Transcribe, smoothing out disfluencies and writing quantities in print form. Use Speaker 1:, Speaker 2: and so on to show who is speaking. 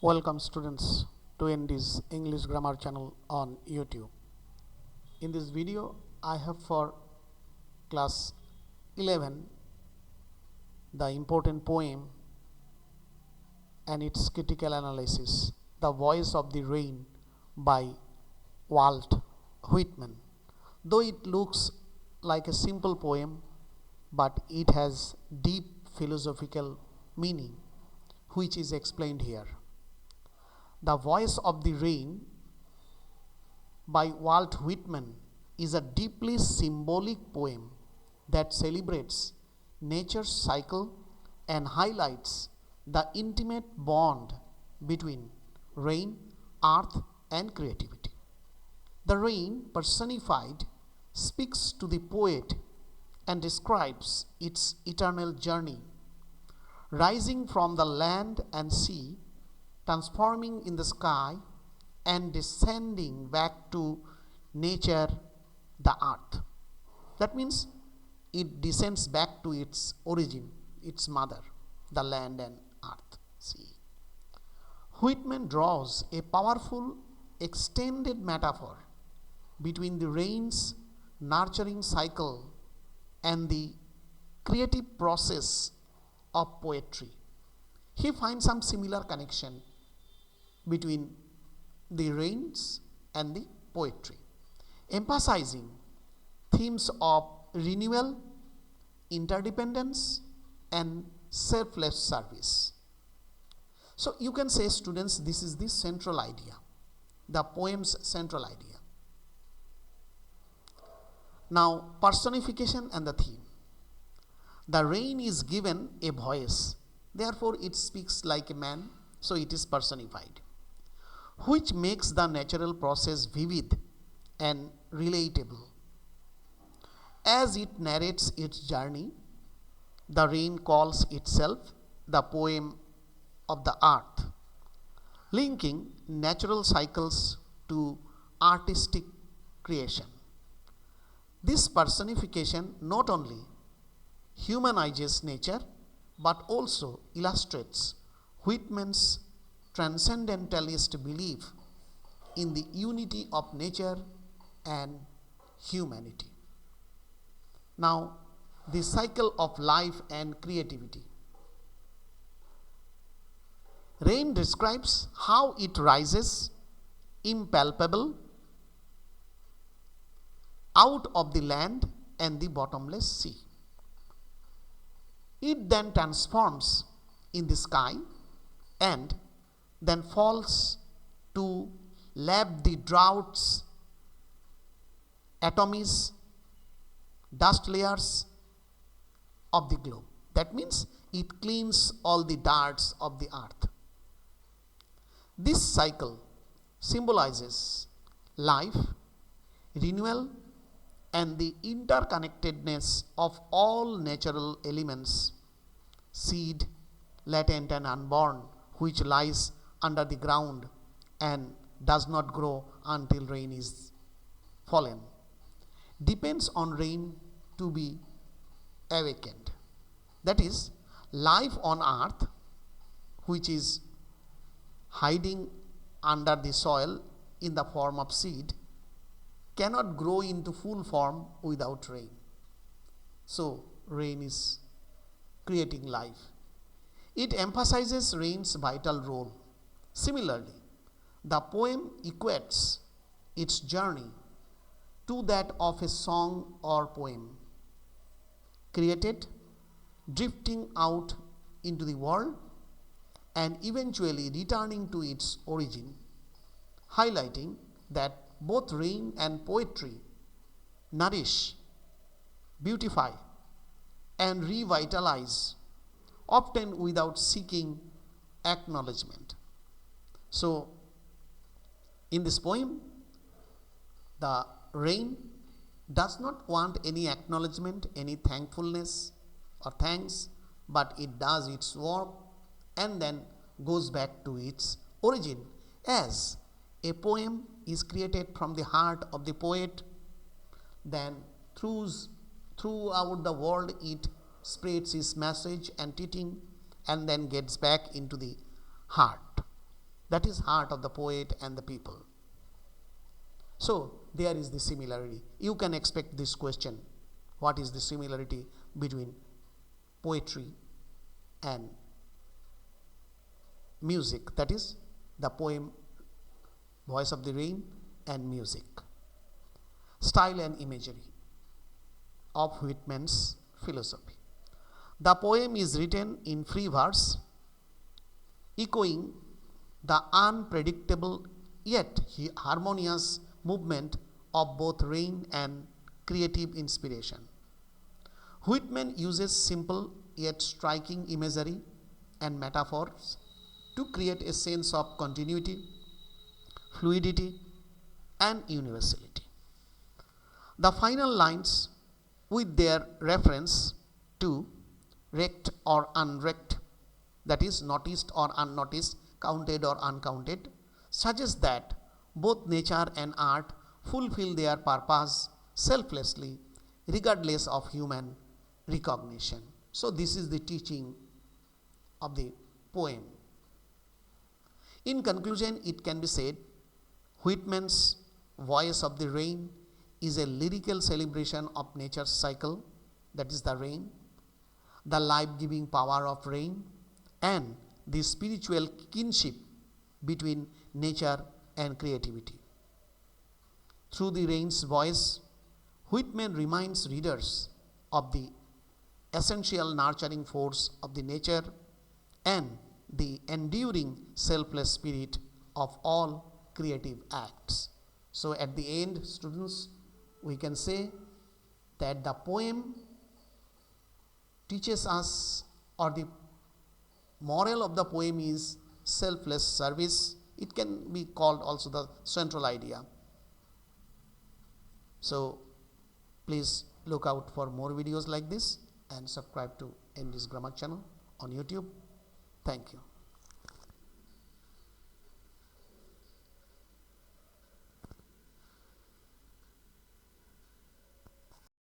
Speaker 1: Welcome students to ND's English Grammar channel on YouTube. In this video, I have for class 11 the important poem and its critical analysis, The Voice of the Rain by Walt Whitman. Though it looks like a simple poem, but it has deep philosophical meaning, which is explained here. The Voice of the Rain by Walt Whitman is a deeply symbolic poem that celebrates nature's cycle and highlights the intimate bond between rain, earth, and creativity. The rain personified speaks to the poet and describes its eternal journey, rising from the land and sea, transforming in the sky, and descending back to nature, the earth. That means it descends back to its origin, its mother, the land and earth, sea. Whitman draws a powerful extended metaphor between the rain's nurturing cycle and the creative process of poetry. He finds some similar connection between the rains and the poetry, emphasizing themes of renewal, interdependence, and selfless service. So you can say, students, this is the central idea, the poem's central idea. Now, personification and the theme. The rain is given a voice, therefore it speaks like a man, so it is personified, which makes the natural process vivid and relatable. As it narrates its journey, the rain calls itself the poem of the earth, linking natural cycles to artistic creation. This personification not only humanizes nature but also illustrates Whitman's transcendentalist belief in the unity of nature and humanity. Now, the cycle of life and creativity. Rain describes how it rises, impalpable, out of the land and the bottomless sea. It then transforms in the sky and then falls to lap the droughts, atomies, dust layers of the globe. That means it cleans all the darts of the earth. This cycle symbolizes life, renewal, and the interconnectedness of all natural elements, seed, latent and unborn, which lies under the ground and does not grow until rain is fallen, depends on rain to be awakened. That is, life on earth, which is hiding under the soil in the form of seed, cannot grow into full form without rain. So, rain is creating life. It emphasizes rain's vital role. Similarly, the poem equates its journey to that of a song or poem, created, drifting out into the world, and eventually returning to its origin, highlighting that both rain and poetry nourish, beautify, and revitalize, often without seeking acknowledgement. So, in this poem, the rain does not want any acknowledgement, any thankfulness or thanks, but it does its work and then goes back to its origin, as a poem is created from the heart of the poet, then throughout the world it spreads its message and teaching and then gets back into the heart. That is heart of the poet and the people. So there is the similarity. You can expect this question: what is the similarity between poetry and music? That is the poem Voice of the Rain and music. Style and imagery of Whitman's philosophy. The poem is written in free verse, echoing the unpredictable yet harmonious movement of both rain and creative inspiration. Whitman uses simple yet striking imagery and metaphors to create a sense of continuity, fluidity, and universality. The final lines, with their reference to wrecked or unwrecked, that is, noticed or unnoticed, counted or uncounted, suggest that both nature and art fulfill their purpose selflessly, regardless of human recognition. So, this is the teaching of the poem. In conclusion, it can be said Whitman's Voice of the Rain is a lyrical celebration of nature's cycle, that is the rain, the life-giving power of rain, and the spiritual kinship between nature and creativity. Through the rain's voice, Whitman reminds readers of the essential nurturing force of the nature and the enduring selfless spirit of all creative acts. So at the end, students, we can say that the poem teaches us, or the moral of the poem is selfless service. It can be called also the central idea. So please look out for more videos like this and subscribe to ND's Grammar channel on YouTube. Thank you.